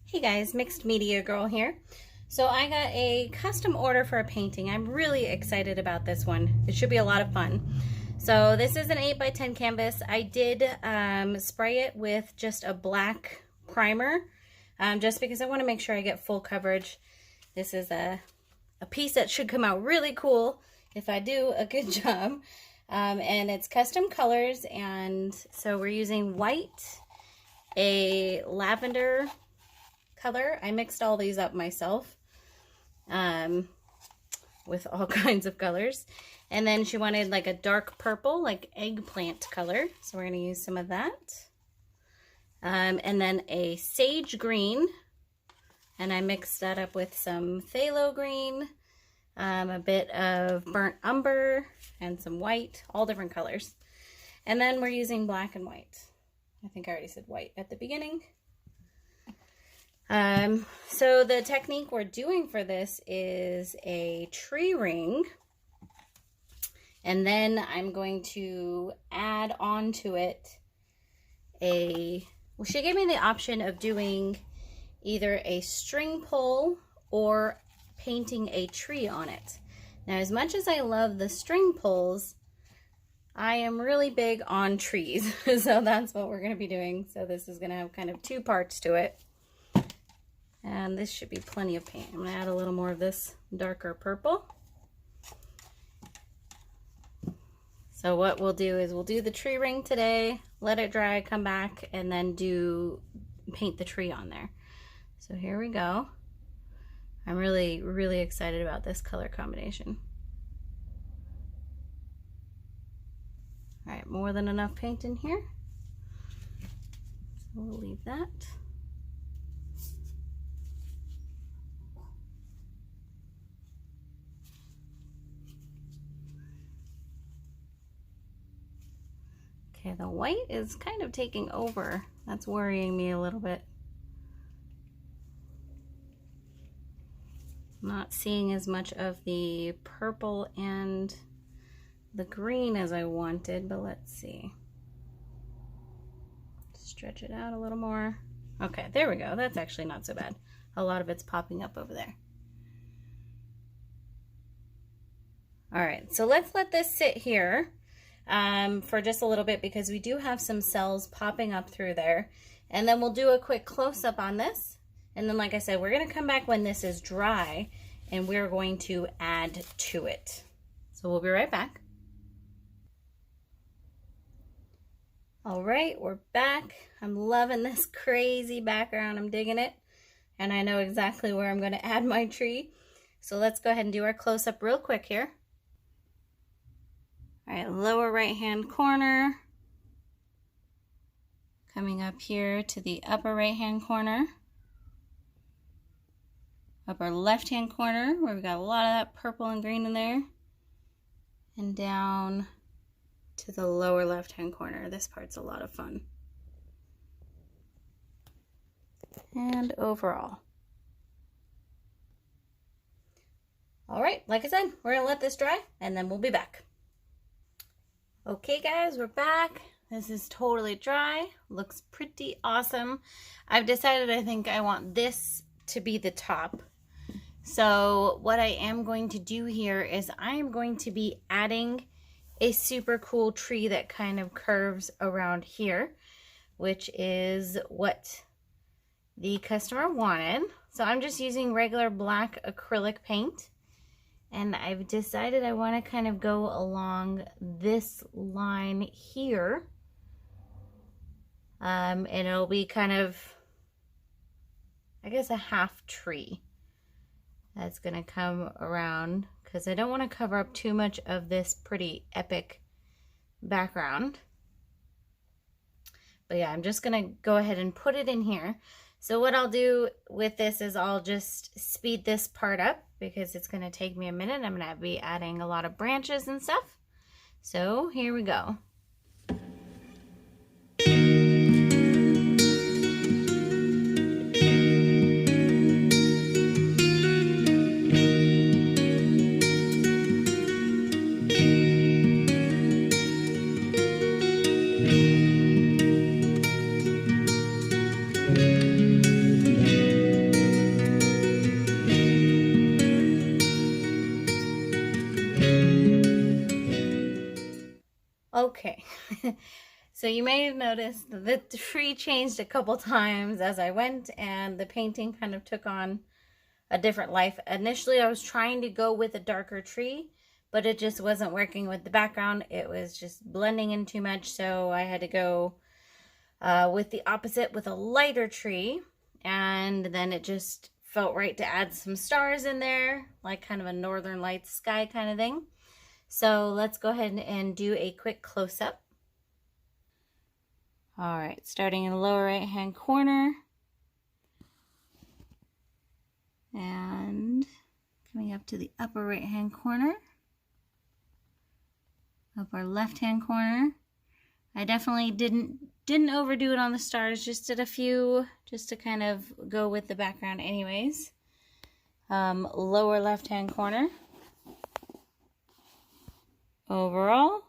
Hey guys, Mixed Media Girl here. So I got a custom order for a painting. I'm really excited about this one. It should be a lot of fun. So this is an 8x10 canvas. I did spray it with just a black primer just because I want to make sure I get full coverage. This is a piece that should come out really cool if I do a good job. And it's custom colors, and so we're using white, a lavender color. I mixed all these up myself with all kinds of colors. And then she wanted like a dark purple, like eggplant color. So we're going to use some of that. And then a sage green. And I mixed that up with some phthalo green, a bit of burnt umber, and some white, all different colors. And then we're using black and white. I think I already said white at the beginning. So the technique we're doing for this is a tree ring, and then I'm going to add on to it well, she gave me the option of doing either a string pull or painting a tree on it. Now, as much as I love the string pulls, I am really big on trees, so that's what we're going to be doing. So this is going to have kind of two parts to it. And this should be plenty of paint. I'm going to add a little more of this darker purple. So what we'll do is we'll do the tree ring today, let it dry, come back, and then paint the tree on there. So here we go. I'm really, really excited about this color combination. All right, more than enough paint in here. So we'll leave that. Okay, the white is kind of taking over. That's worrying me a little bit. Not seeing as much of the purple and the green as I wanted, but let's see. Stretch it out a little more. Okay, there we go. That's actually not so bad. A lot of it's popping up over there. All right, so let's let this sit here for just a little bit, because we do have some cells popping up through there. And then we'll do a quick close-up on this. And then, like I said, we're going to come back when this is dry, and we're going to add to it. So we'll be right back. All right, we're back. I'm loving this crazy background. I'm digging it. And I know exactly where I'm going to add my tree. So let's go ahead and do our close-up real quick here. All right, lower right-hand corner. Coming up here to the upper right-hand corner. Upper left-hand corner, where we got a lot of that purple and green in there. And down to the lower left-hand corner. This part's a lot of fun. And overall. All right, like I said, we're gonna let this dry, and then we'll be back. Okay guys, we're back. This is totally dry. Looks pretty awesome. I've decided I think I want this to be the top. So what I am going to do here is I am going to be adding a super cool tree that kind of curves around here, which is what the customer wanted. So I'm just using regular black acrylic paint. And I've decided I want to kind of go along this line here. And it'll be kind of, I guess, a half tree that's going to come around, because I don't want to cover up too much of this pretty epic background. But yeah, I'm just going to go ahead and put it in here. So what I'll do with this is I'll just speed this part up, because it's going to take me a minute. I'm going to be adding a lot of branches and stuff. So here we go. So you may have noticed that the tree changed a couple times as I went, and the painting kind of took on a different life. Initially, I was trying to go with a darker tree, but it just wasn't working with the background. It was just blending in too much, so I had to go with the opposite, with a lighter tree, and then it just felt right to add some stars in there, like kind of a northern lights sky kind of thing. So let's go ahead and do a quick close-up. All right, starting in the lower right-hand corner and coming up to the upper right-hand corner, upper left-hand corner. I definitely didn't overdo it on the stars, just did a few just to kind of go with the background anyways. Lower left-hand corner. Overall.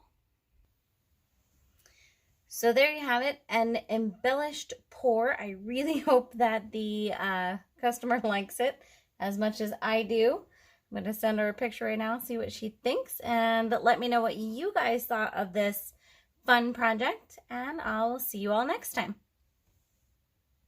So there you have it, an embellished pour. I really hope that the customer likes it as much as I do. I'm going to send her a picture right now, see what she thinks, and let me know what you guys thought of this fun project, and I'll see you all next time.